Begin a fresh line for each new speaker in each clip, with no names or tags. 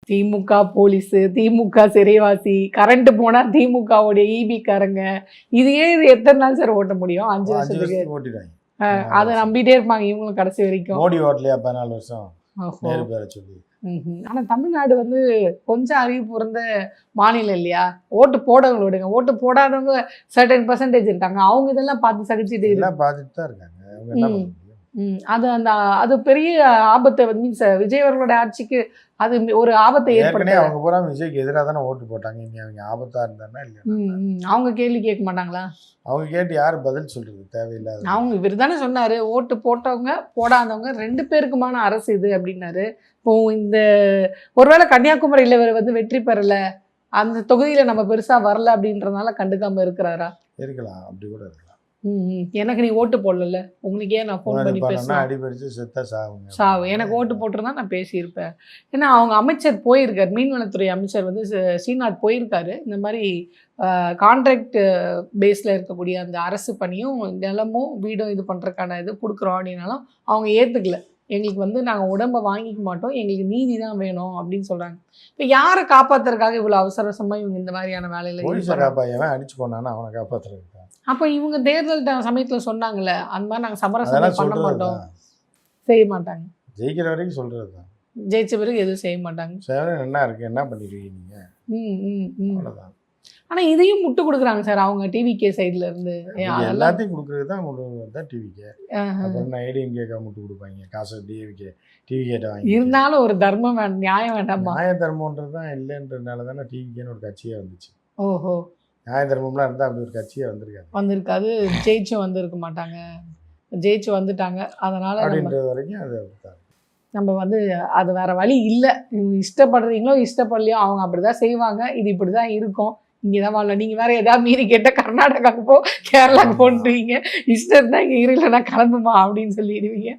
திமுக police, திமுக சிறைவாசி, current போனா திமுகவுடைய ஈபிக்காரங்க, இதையே இது எத்தனை நாள் சார் ஓட்ட முடியும்? 5 வருஷத்துக்கு
ஓட்டிடுவாங்க.
அதை நம்பிட்டே இருப்பாங்க இவங்களும் கடைசி வரைக்கும்.
மோடி ஓட்டலையா 14 வருஷம் நேரு பேரை சொல்லி.
ஆனா தமிழ்நாடு வந்து கொஞ்சம் அறிவு பொருந்த மாநிலம் இல்லையா? ஓட்டு போடவங்க விடுங்க, ஓட்டு போடாதவங்க சர்டன் பர்சன்டேஜ் இருக்காங்க. அவங்க இதெல்லாம் பார்த்து சகிச்சுட்டு
எல்லாம் பார்த்துட்டு தான் இருக்காங்க. அவங்க என்ன பண்ண முடியும்?
அது பெரிய ஆபத்தை வந்து மீன்ஸ் விஜய் அவர்களோட ஆட்சிக்கு அது ஒரு ஆபத்தை ஏற்படுத்தி.
அவங்க பூரா விஜய்க்கு எதிராக தானே ஓட்டு போட்டாங்க. இனி அவங்க ஆபத்தா இருந்தாருன்னா இல்லை,
அவங்க கேள்வி கேட்க மாட்டாங்களா?
அவங்க கேட்டு யாரு பதில் சொல்றது? தேவையில்லாத.
அவங்க இவர் தானே சொன்னாரு, ஓட்டு போட்டவங்க போடாதவங்க 2 பேருக்குமான அரசு இது அப்படின்னாரு. இப்போ இந்த ஒருவேளை கன்னியாகுமரியில இவர் வந்து வெற்றி பெறல, அந்த தொகுதியில நம்ம பெருசா வரல அப்படின்றதுனால கண்டுக்காம இருக்கிறாரா?
இருக்கலாம், அப்படி கூட இருக்கலாம்.
எனக்கு நீ ஓட்டு போடல, உங்களுக்கு ஏன் நான் ஃபோன் பண்ணி பேசுறேன்?
அடிபடிச்சு செத்தா
சாவு. எனக்கு ஓட்டு போட்டிருந்தா நான் பேசியிருப்பேன். ஏன்னா அவங்க அமைச்சர் போயிருக்காரு, மீன்வளத்துறை அமைச்சர் வந்து ஸ்ரீநாத் போயிருக்காரு. இந்த மாதிரி கான்ட்ராக்ட் பேஸில் இருக்கக்கூடிய அந்த அரசு பணியும் நிலமும் வீடும் இது பண்ணுறதுக்கான இது கொடுக்குறோம் அப்படின்னாலும் அவங்க ஏற்றுக்கல. எங்களுக்கு வந்து நாங்கள் உடம்பை வாங்கிக்க மாட்டோம், எங்களுக்கு நீதி தான் வேணும் அப்படின்னு சொல்கிறாங்க. இப்போ யாரை காப்பாற்றுறதுக்காக இவ்வளோ அவசரமாக இவங்க இந்த மாதிரியான வேலையில்
அடிச்சு போனான்னா அவனை காப்பாற்றுறதுக்கு?
அப்போ இவங்க தேர்தல் சமயத்தில் சொன்னாங்கல்ல, அந்த மாதிரி நாங்கள் சமரசம் பண்ண மாட்டோம், செய்ய மாட்டாங்க.
ஜெயிக்கிற வரைக்கும் சொல்கிறது தான்.
ஜெயிச்ச பிறகு எதுவும் செய்ய மாட்டாங்க.
என்ன இருக்கு, என்ன பண்ணிடுவீங்க நீங்கள்? அவ்வளோதான்.
ஆனால் இதையும் முட்டு கொடுக்குறாங்க சார் அவங்க டிவிகே சைடில் இருந்து.
எல்லாத்தையும் கொடுக்குறது தான் டிவிகே. அப்புறம் ஏடிஎம்கேக்கா முட்டு கொடுப்பாங்க காசு, டிவிகேட்ட வாங்கி.
இருந்தாலும் ஒரு தர்மம் வேண்டாம், நியாயம் வேண்டாமா?
நியாய தர்மம்ன்றது தான் இல்லைன்றதுனால தானே டிவிகேன்னு ஒரு கட்சியே வந்துச்சு.
ஓஹோ,
நியாய தர்மம்லாம் இருந்தால் அப்படி ஒரு கட்சியே
வந்திருக்காது. ஜெயிச்சும் வந்திருக்க மாட்டாங்க, ஜெயிச்சு வந்துட்டாங்க. அதனால்
அப்படின்றது வரைக்கும் அது
நம்ம வந்து அது வேறு வழி இல்லை. இஷ்டப்படுறீங்களோ இஷ்டப்படலையோ அவங்க அப்படி தான் செய்வாங்க. இது இப்படி தான் இருக்கும், இங்கே தான் வாழலாம். நீங்கள் வேறு எதாவது மீறி கேட்டால் கர்நாடகாவுக்கு போ, கேரளாவுக்கு போட்டுருவீங்க, இஷ்டம் தான் இங்கே இல்லைன்னா கிளம்புமா அப்படின்னு சொல்லிடுவீங்க.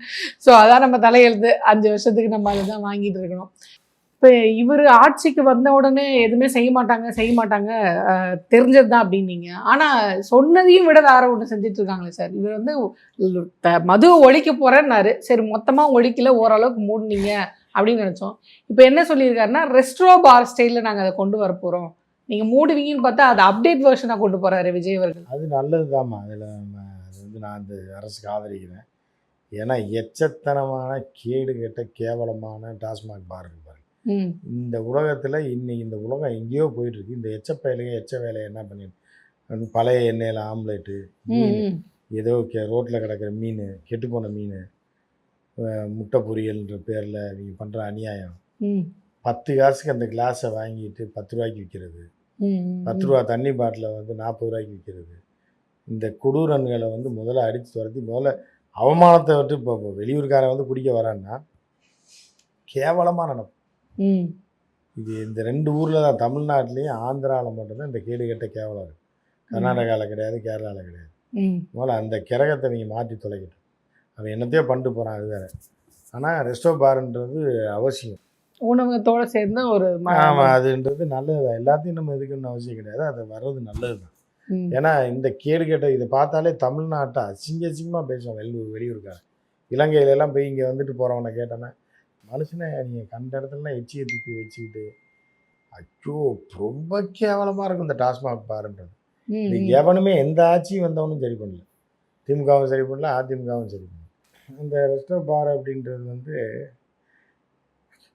ஸோ அதான் நம்ம தலையெழுத்து. 5 வருஷத்துக்கு நம்ம அதை தான் வாங்கிட்டு இருக்கணும். இப்போ இவர் ஆட்சிக்கு வந்த உடனே எதுவுமே செய்ய மாட்டாங்க தெரிஞ்சது தான் அப்படின்னீங்க. ஆனால் சொன்னதையும் விட வேற ஒன்று செஞ்சுட்டு இருக்காங்களே சார். இவர் வந்து மதுவை ஒழிக்க போகிறேன்னாரு, சரி மொத்தமாக ஒழிக்கல, ஓரளவுக்கு மூடினீங்க அப்படின்னு நினச்சோம். இப்போ என்ன சொல்லியிருக்காருன்னா ரெஸ்ட்ரோ பார் ஸ்டைலில் நாங்கள் அதை கொண்டு வர போகிறோம், நீங்கள் மூடுவீங்கன்னு பார்த்தா அதை அப்டேட் வெர்ஷனாக கொண்டு போகிறாரு விஜய் அவர்கள்.
அது நல்லது தாம்மா. அதில் அது வந்து நான் அந்த அரசுக்கு ஆதரிக்கிறேன். ஏன்னா எச்சத்தனமான கேடு கெட்ட கேவலமான டாஸ்மாக் பார் இருப்பாரு இந்த உலகத்தில். இன்னைக்கு இந்த உலகம் எங்கேயோ போயிட்டுருக்கு. இந்த எச்ச வேலையை என்ன பண்ணிட்டு பழைய எண்ணெயில் ஆம்லேட்டு, ஏதோ ரோட்டில் கிடக்கிற மீன், கெட்டுப்போன மீன், முட்டை பொரியல்ன்ற பேரில் நீங்கள் பண்ணுற அநியாயம். 10 காசுக்கு அந்த கிளாஸை வாங்கிட்டு 10 ரூபாய்க்கு விற்கிறது, 10 ரூபா தண்ணி பாட்டிலை வந்து 40 ரூபாய்க்கு விற்கிறது. இந்த கொடூரன்களை வந்து முதல்ல அடித்து துரத்தி முதல்ல அவமானத்தை விட்டு இப்போ வெளியூர்காரன் வந்து குடிக்க வரான்னா கேவலமாக நடக்கும். இது இந்த 2 ஊரில் தான், தமிழ்நாட்டிலையும் ஆந்திராவில் மட்டும்தான் இந்த கேடு கெட்ட கேவலம் இருக்குது. கர்நாடகாவில் கிடையாது, கேரளாவில் கிடையாது. முதல்ல அந்த கிரகத்தை நீங்கள் மாற்றி தொலைக்கட்டும். அவன் என்னத்தையோ பண்ணிட்டு போகிறான், அது வேறு. ஆனால் ரெஸ்டோ பார்ன்றது அவசியம்,
உணவகத்தோடு சேர்ந்து ஒரு.
ஆமாம், அதுன்றது நல்லது தான். எல்லாத்தையும் நம்ம எதுக்குன்னு அவசியம் கிடையாது, அது வர்றது நல்லது தான். ஏன்னா இந்த கேடு கேட்ட இதை பார்த்தாலே தமிழ்நாட்டை அசிங்கமாக பேசுவாங்க வெளியூருக்காரன். இலங்கையிலலாம் போய் இங்கே வந்துட்டு போகிறவனை கேட்டோன்னா, மனுஷனை நீங்கள் கண்ட இடத்துலலாம் எச்சியை தூக்கி வச்சுக்கிட்டு, ஐயோ ரொம்ப கேவலமாக இருக்கும் இந்த டாஸ்மாக் பாருன்றது. இது எவனுமே எந்த ஆட்சியும் வந்தவனும் சரி பண்ணல, திமுகவும் சரி பண்ணல, அதிமுகவும் சரி பண்ணல. இந்த ரெஸ்டோ பார் அப்படின்றது வந்து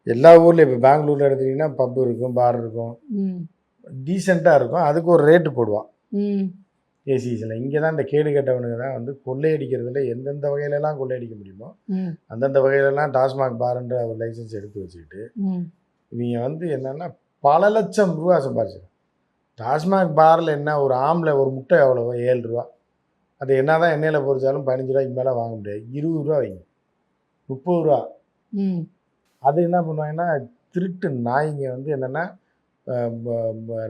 எல்லா ஊர்லேயும் இப்போ பெங்களூரில் எடுத்துக்கிட்டிங்கன்னா பப்பு இருக்கும், பார் இருக்கும், டீசெண்டாக இருக்கும். அதுக்கு ஒரு ரேட்டு போடுவான் ஏசிஸில். இங்கே தான் இந்த கேடு கட்டவனுங்க தான் வந்து கொள்ளையடிக்கிறதுல எந்தெந்த வகையிலலாம் கொள்ளையடிக்க முடியுமோ அந்தந்த வகையிலலாம் டாஸ்மாக் பாருன்ற ஒரு லைசன்ஸ் எடுத்து வச்சுக்கிட்டு இவங்க வந்து என்னென்னா பல லட்சம் ரூபா சம்பாதிச்சிடும். டாஸ்மாக் பாரில் என்ன, ஒரு ஆம்ல ஒரு முட்டை எவ்வளவோ 7 ரூபா. அது என்ன தான் எண்ணெயில் பொறிச்சாலும் 15 ரூபாய்க்கு மேலே வாங்க முடியாது. 20 ரூபா வைங்க, 30 ரூபா. அது என்ன பண்ணுவாங்கன்னா திருட்டு நாய்ங்க வந்து என்னென்னா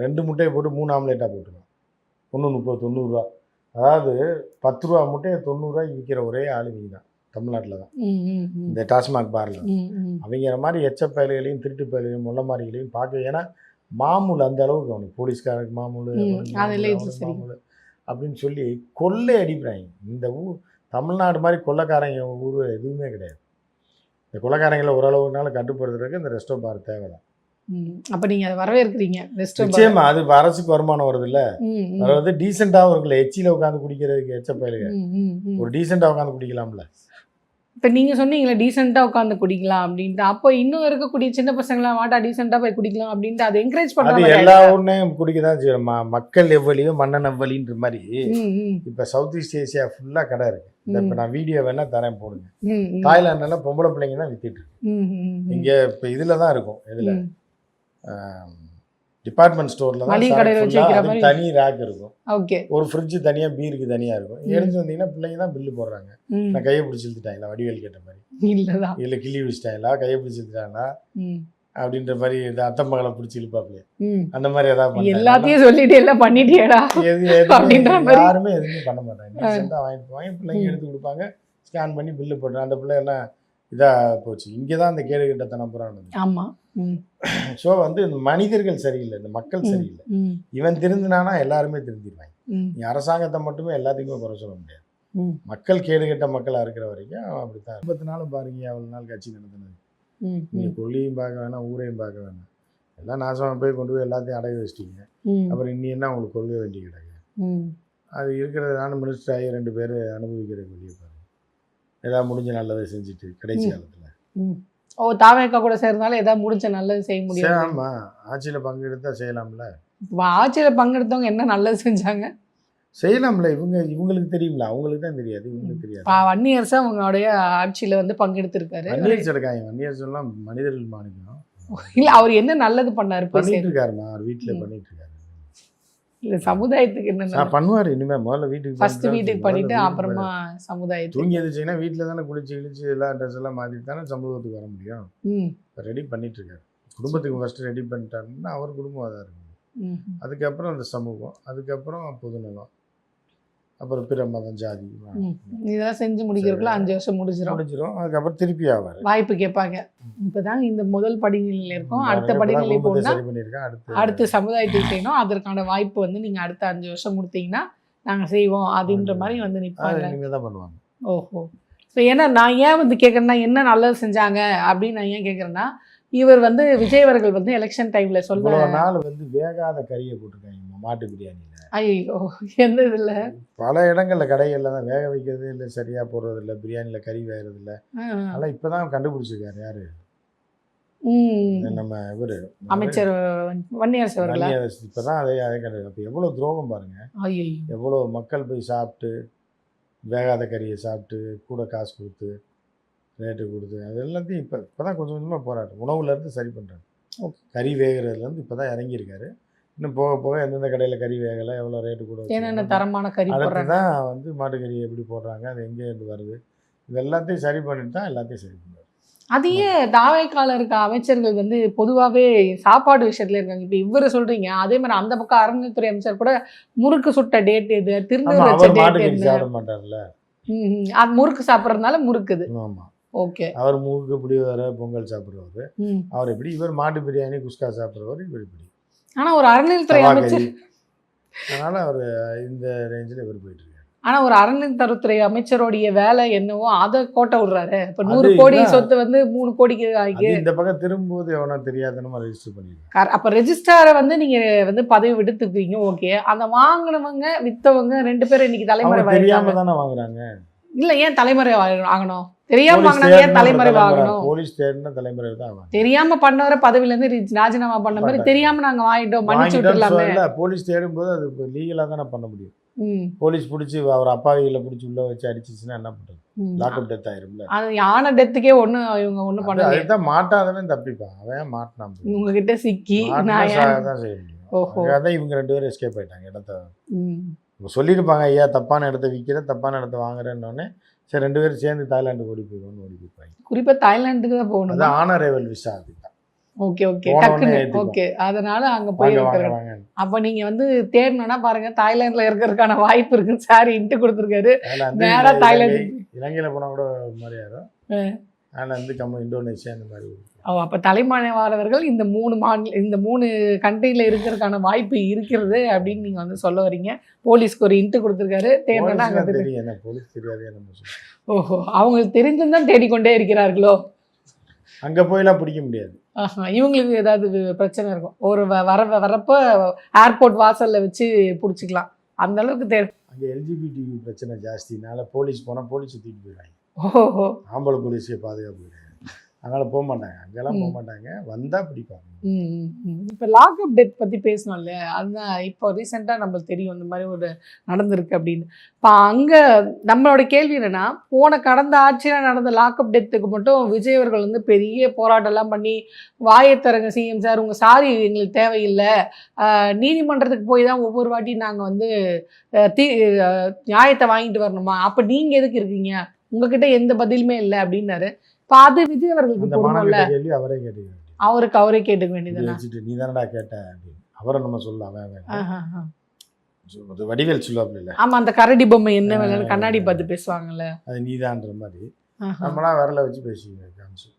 2 முட்டையை போட்டு 3 ஆம்லேட்டாக போட்டுருவாங்க. 1 30 90 ரூபா. அதாவது 10 ரூபா முட்டையை 90 ரூபாய்க்கு விற்கிற ஒரே ஆளுங்க தான் தமிழ்நாட்டில் தான் இந்த டாஸ்மாக் பாரில். அவங்கிற மாதிரி எச்ச பயல்களையும் திருட்டு பயல்களையும் முள்ள மாதிரிகளையும் பார்க்க. ஏன்னா மாமூல் அந்த அளவுக்கு அவனுக்கு போலீஸ்காரருக்கு மாமூல் மாமூல் அப்படின்னு சொல்லி கொள்ளை அடிக்கிறாங்க. இந்த ஊர் தமிழ்நாடு மாதிரி கொள்ளைக்காரங்க ஊர் எதுவுமே கிடையாது. இந்த கொள்ளைக்காரங்களை ஓரளவுனால கட்டுப்படுத்துறதுக்கு இந்த ரெஸ்டோ பார் தேவை தான்.
அப்ப நீங்க அதை வரவேற்கிறீங்க வெஸ்டர்ன்
நிச்சயமா அது அரசுக்கு வருமானம் வருது இல்ல, அதாவது டீசெண்டாகவும் இருக்குல்ல. எச்சியில் உட்காந்து குடிக்கிறதுக்கு எச்ச பயிலுங்க ஒரு டீசெண்டாக உட்காந்து குடிக்கலாம்ல.
இப்போ நீங்கள் சொன்னீங்களே டீசெண்டாக உட்காந்து குடிக்கலாம் அப்படின்ட்டு, அப்போ இன்னும் இருக்கக்கூடிய சின்ன பசங்களாம் வாட்டா டீசெண்டாக போய் குடிக்கலாம் அப்படின்ட்டு அதை என்கரேஜ்
அது
பண்ணுறாங்க.
எல்லா ஊர்னையும் குடிக்க தான் செய்யணும். மக்கள் எவ்வளியும் மன்னன் எவ்வளின்ற மாதிரி இப்போ சவுத் ஈஸ்ட் ஏசியா ஃபுல்லாக கடை இருக்கு. இப்போ நான் வீடியோ வேணா தரேன் போடுங்க. தாய்லாண்டில் பொம்பளை பிள்ளைங்க தான் வித்துட்டு இருக்கு. இங்கே இப்போ இதில் தான் இருக்கும், இதில் டிபார்ட்மெண்ட் ஸ்டோரில் தான் தனி ரேக் இருக்கும்.
ஓகே,
ஒரு ஃப்ரிட்ஜ் தனியாக, பீருக்கு தனியாக இருக்கும். எடுத்து வந்தீங்கன்னா பிள்ளைங்க தான் பில்லு போடுறாங்க. நான் கையை பிடிச்சி இழுத்துட்டாங்களா, வடிவேல் கேட்ட மாதிரி இல்லை கிள்ளி வச்சுட்டாங்களா, கையை பிடிச்சி இழுத்துட்டாங்களா அப்படின்ற மாதிரி இது அத்தை மகளை பிடிச்சி இழுப்பாப்லையே அந்த மாதிரி ஏதாவது
எல்லாத்தையும் சொல்லிட்டு எல்லாம் பண்ணிட்டேடா
யாருமே எதுவுமே பண்ண மாட்டாங்க. வாங்கிட்டு போவாங்க, பிள்ளைங்க எடுத்து கொடுப்பாங்க, ஸ்கேன் பண்ணி பில்லு போடுறாங்க. அந்த பிள்ளை எல்லாம் இதாக போச்சு. இங்கே தான் அந்த கேடு கிட்டத்தனம் புறானது.
ஆமாம்.
ஸோ வந்து இந்த மனிதர்கள் சரியில்லை, இந்த மக்கள் சரியில்லை. இவன் திருந்தினானா எல்லாருமே திருந்திடுவாங்க. நீ அரசாங்கத்தை மட்டுமே எல்லாத்துக்குமே குறை சொல்ல முடியாது. மக்கள் கேடு கெட்ட மக்களாக இருக்கிற வரைக்கும் அப்படித்தான். 50 நாளும் பாருங்க, அவ்வளோ நாள் கட்சி நடத்தினது. நீங்கள் கொள்ளியும் பார்க்க வேணாம், ஊரையும் பார்க்க வேணாம், எல்லாம் நாசமாக போய் கொண்டு போய் எல்லாத்தையும் அடைய வச்சிட்டீங்க. அப்புறம் இன்னி என்ன உங்களுக்கு கொள்கை வேண்டி கிடக்கு? அது இருக்கிறது நானும் மினிஸ்டர் ஆகி 2 பேர் அனுபவிக்கிற வெளியே பாருங்க. ஏதாவது முடிஞ்ச நல்லதை செஞ்சுட்டு கடைசி காலத்தில்
தாவேக்கா கூட சேர்ந்தாலும் ஏதாவது முடிஞ்ச நல்லது செய்ய முடியும்.
ஆமா, ஆட்சியில் பங்கெடுத்தா செய்யலாம்ல.
ஆட்சியில் பங்கெடுத்தவங்க என்ன நல்லது செஞ்சாங்க?
செய்யலாம்ல. இவங்களுக்கு தெரியும்ல, அவங்களுக்கு தான் தெரியாது, இவங்களுக்கு தெரியாது.
வன்னியரசு அவங்களுடைய ஆட்சியில் வந்து பங்கெடுத்திருக்காரு.
வன்னியரசு இருக்காங்க, வன்னியரசுலாம் மனிதர்கள் மாணிக்கம்.
இல்ல, அவர் என்ன நல்லது பண்ணாரு?
பண்ணிட்டு இருக்காருமா, அவர் வீட்டில் பண்ணிட்டு இருக்காரு.
இல்ல, சமூதாயத்துக்கு என்ன
பண்ணுவார்? இனிமே முதல்ல வீட்டுக்கு
பண்ணிட்டு அப்புறமா சமுதாயத்துக்கு.
தூங்கி எதிர்ச்சிங்கன்னா வீட்டில் தானே குளிச்சு கிழிச்சு எல்லா ட்ரெஸ் எல்லாம் மாற்றிட்டு தானே சமூகத்துக்கு வர முடியும். ரெடி பண்ணிட்டு இருக்காரு. குடும்பத்துக்கு ஃபர்ஸ்ட் ரெடி பண்ணிட்டாருன்னா அவர் குடும்பம் அதாக இருக்கும். அதுக்கப்புறம் அந்த சமூகம், அதுக்கப்புறம் பொதுநலம், அப்புறம் பிற மதம், ஜாதி,
இதெல்லாம் செஞ்சு முடிக்கிறதுக்குள்ள 5 வருஷம் முடிஞ்சிடும்.
அதுக்கப்புறம் திருப்பி ஆவார்,
வாய்ப்பு கேட்பாங்க. இப்போதாங்க இந்த முதல் படிநிலையில் இருக்கோம், அடுத்த படிநிலையில் போனால் அடுத்த சமுதாயத்துக்கு செய்யணும். அதற்கான வாய்ப்பு வந்து நீங்கள் அடுத்த 5 வருஷம் கொடுத்தீங்கன்னா நாங்கள் செய்வோம் அப்படின்ற மாதிரி வந்து நிற்பாங்க.
தான் பண்ணுவாங்க.
ஓஹோ. ஸோ ஏன்னா நான் ஏன் வந்து கேட்குறேன்னா, என்ன நல்லது செஞ்சாங்க அப்படின்னு நான் ஏன் கேட்குறேன்னா, இவர் வந்து விஜய் அவர்கள் வந்து எலெக்ஷன் டைம்ல சொல்ற
நாள் வந்து வேகாத கறியை போட்டிருக்காங்க மாட்டு பிரியாணியில்.
ஐயோ, எந்த இதில்
பல இடங்களில் கடைகளில் தான் வேக வைக்கிறது இல்லை, சரியாக போடுறது இல்லை, பிரியாணியில் கறி வேகிறது இல்லை. அதெல்லாம் இப்போ தான் கண்டுபிடிச்சிருக்காரு. யார்? நம்ம இவர்
அமைச்சர் வன்னியரசு அவர்கள்.
இப்போ தான் அதே கண்டு. அப்போ எவ்வளோ துரோகம் பாருங்கள். எவ்வளோ மக்கள் போய் சாப்பிட்டு வேகாத கறியை சாப்பிட்டு கூட காசு கொடுத்து ரேட்டு கொடுத்து அது எல்லாத்தையும் இப்போ தான் கொஞ்சம் கொஞ்சமாக போராடு. உணவுலேருந்து சரி பண்ணுறாரு. கறி வேகிறதுலேருந்து இப்போ தான் இறங்கியிருக்காரு. இன்னும் போக போக எந்தெந்த கடையில் கறி வேகலை, எவ்வளோ ரேட்டு கூட,
என்னென்ன தரமான கறி
தான் வந்து மாட்டுக்கறி எப்படி போடுறாங்க, அது எங்கேருந்து வருது, இது எல்லாத்தையும் சரி பண்ணிட்டு தான் எல்லாத்தையும் சரி பண்ணுவார்.
அதையே தாவேக்கால இருக்க அமைச்சர்கள் வந்து பொதுவாகவே சாப்பாடு விஷயத்துல இருக்காங்க. இப்போ இவரை சொல்றீங்க, அதே மாதிரி அந்த பக்கம் அறநிலைத்துறை அமைச்சர் கூட முறுக்கு சுட்ட டேட் இது, திருநூறு வச்ச டேட்
சாப்பிட மாட்டார்ல.
அது முறுக்கு சாப்பிட்றதுனால முறுக்குது.
ஆமாம்,
ஓகே.
அவர் மூக்கு பிடி வர பொங்கல் சாப்பிட்றவர் அவர் எப்படி, இவர் மாட்டு பிரியாணி குஸ்கா சாப்பிட்றவர் இவர் இப்படி.
ஆனால் ஒரு அறநிலைத்துறை அமைச்சர்,
அதனால் அவர் இந்த ரேஞ்சில் இவர் போயிட்டு இருக்காரு.
ஆனால் ஒரு அறநிலைத்துறை அமைச்சருடைய வேலை என்னவோ அதை கோட்டை விடுறாரு. இப்போ 100 கோடி சொத்து வந்து 3 கோடிக்கு ஆகி
இந்த பக்கம் திரும்பும்போது எவனா தெரியாதனமா ரெஜிஸ்டர் பண்ணிருக்காரு.
அப்போ ரெஜிஸ்டாரை வந்து நீங்கள் வந்து பதவி விடுத்துக்குவீங்க, ஓகே. அந்த வாங்கினவங்க வித்தவங்க 2 பேரும் இன்னைக்கு தலைமுறை
தெரியாம தானே வாங்குறாங்க.
இல்ல, ஏன் தலைமுறை ஆகணும்? தெரியாம வாங்கினாங்க, ஏன் தலைமுறை ஆகணும்?
போலீஸ் தேடின தலைமுறை தான்.
தெரியாம பண்ணவரை பதவியில இருந்து ராஜினாமா பண்ண மாதிரி தெரியாம நாங்க வாங்கிட்டோம், மன்னிச்சு விட்டுலாமே.
போலீஸ் தேடும் போது அது லீகலா தானே பண்ண முடியும். போலீஸ் பிடிச்சி அவர் அப்பாவிகளை பிடிச்சி உள்ள வச்சு அடிச்சிச்சுன்னா என்ன பண்றது? லாக்அப் டெத் ஆயிரும்ல. அது
யானை டெத்துக்கே இவங்க ஒண்ணு பண்ணல.
அதுதான் மாட்டாதவன் தப்பிப்பான், அவன் மாட்டினான்.
உங்ககிட்ட சிக்கி
தான் செய்ய முடியும். அதான் இவங்க 2 பேரும் எஸ்கேப் ஆயிட்டாங்க. இடத்த சொல்லியிருப்பாங்க, ஐயா தப்பான இடத்த விற்கிற, தப்பான இடத்த வாங்குறேன்னொடனே சரி 2 பேரும் சேர்ந்து தாய்லாண்டுக்கு ஓடி போயிடுவோம்னு ஓடி போயிருப்பாங்க.
குறிப்பா தாய்லாண்டுக்கு தான் போகணும்.
அது ஆனரேவல் விசா. அதுதான்.
ஓகே ஓகே, டக்குன்னு ஓகே. அதனால அங்க போயிருக்காங்க. அப்ப நீங்க வந்து தேடணும்னா பாருங்க, தாய்லாந்துல இருக்கிறதுக்கான வாய்ப்பு இருக்கு. சார் இன்ட்டு கொடுத்துருக்காரு, நேரா தாய்லாந்து.
இலங்கையில போனா கூட மாதிரி யாரும், ஆனால் வந்து இந்தோனேஷியா இந்த மாதிரி.
அப்போ தலைமறைவாளர்கள் இந்த 3 கண்ட்ரியில் இருக்கிறதுக்கான வாய்ப்பு இருக்கிறது அப்படின்னு நீங்கள் வந்து சொல்ல வரீங்க. போலீஸ்க்கு ஒரு இன்ட்டு கொடுத்துருக்காரு. தேவைன்னா அங்கே
போலீஸ் தெரியாது.
ஓஹோ, அவங்களுக்கு தெரிஞ்சுதான் தேடிக்கொண்டே இருக்கிறார்களோ?
அங்கே போயெல்லாம் பிடிக்க முடியாது.
இவங்களுக்கு ஏதாவது பிரச்சனை இருக்கும், ஒரு வரப்போ ஏர்போர்ட் வாசல்ல வச்சு பிடிச்சிக்கலாம், அந்த அளவுக்கு தேவை.
அங்கே எல்ஜிபிடி பிரச்சனை ஜாஸ்தினால போலீஸ் போனால் போலீஸை தூக்கிட்டு போயிடுவாங்க.
ஓஹோ.
ஆம்பளை போலீஸே பாதுகாப்பு கிடையாது, அதனால் போக மாட்டாங்க, அங்கெல்லாம் போக மாட்டாங்க, வந்தால் பிடிப்பாங்க.
இப்போ லாக்அப் டெத் பற்றி பேசணும்ல, அதுதான் இப்போ ரீசெண்டாக நம்மளுக்கு தெரியும் இந்த மாதிரி ஒரு நடந்திருக்கு அப்படின்னு. இப்போ அங்கே நம்மளோட கேள்வி என்னென்னா, கடந்த ஆட்சியில் நடந்த லாக்அப் டெத்துக்கு மட்டும் விஜய் அவர்கள் வந்து பெரிய போராட்டம்லாம் பண்ணி வாயத்தரங்க சிஎம் சார் உங்கள் சாரி எங்களுக்கு தேவையில்லை, நீதிமன்றத்துக்கு போய் தான் ஒவ்வொரு வாட்டி நாங்கள் வந்து நியாயத்தை வாங்கிட்டு வரணுமா, அப்போ நீங்கள் எதுக்கு இருக்கீங்க, உங்ககிட்ட எந்த பதிலுமே இல்லை அப்படின்னாரு. இப்போ அது விஜய் அவர்களுக்கு பொறுமல்ல,
கேள்வி அவரே கேட்டுக்க,
அவரே கேட்டுக்க வேண்டியதுதானே.
நீ தானடா கேட்ட அப்படின்னு அவரை நம்ம சொல்லலாம். வடிவேல் சொல்லுவாப்ல இல்லை,
ஆமா அந்த கரடி பொம்மை என்ன வேலைன்னு கண்ணாடி பார்த்து பேசுவாங்கல்ல,
அது நீதான்ற மாதிரி நம்மளா விரல வச்சு பேசிக்க.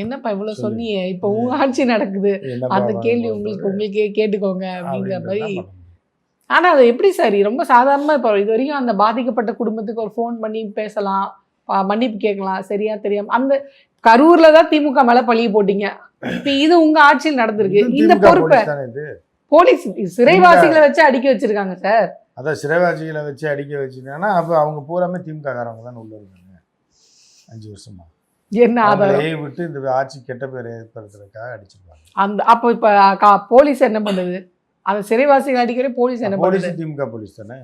என்னப்பா இவ்வளவு சொன்னீங்க, இப்போ உங்க ஆட்சி நடக்குது, அந்த கேள்வி உங்களுக்கே கேட்டுக்கோங்க அப்படிங்கிற மாதிரி. ஆனா அது எப்படி சார் ரொம்ப சாதாரணமா இப்போ இது வரைக்கும் அந்த பாதிக்கப்பட்ட குடும்பத்துக்கு ஒரு ஃபோன் பண்ணி பேசலாம், மன்னிப்பு கேட்கலாம், சரியா தெரியாம அந்த கரூர்ல தான் திமுக மேல பழிய போட்டீங்க, இப்ப இது உங்க ஆட்சியில் நடந்திருக்கு, இந்த பொறுப்பை போலீஸ் சிறைவாசிகளை வச்சு அடிக்க வச்சிருக்காங்க சார்.
அதான் சிறைவாசிகளை வச்சு அடிக்க வச்சிருக்காங்கன்னா அப்ப அவங்க பூராமே திமுக காரவங்க தான் உள்ள இருக்காங்க 5 வருஷமா.
என்ன ஆதாரம்
விட்டு இந்த ஆட்சி கெட்ட பேர் ஏற்படுத்துறதுக்காக அடிச்சிருப்பாங்க.
அந்த அப்போ இப்ப போலீஸ் என்ன பண்ணுது, அந்த சிறைவாசிகள் அடிக்கடி போலீஸ் என்ன பண்ணுது?
திமுக போலீஸ் தானே.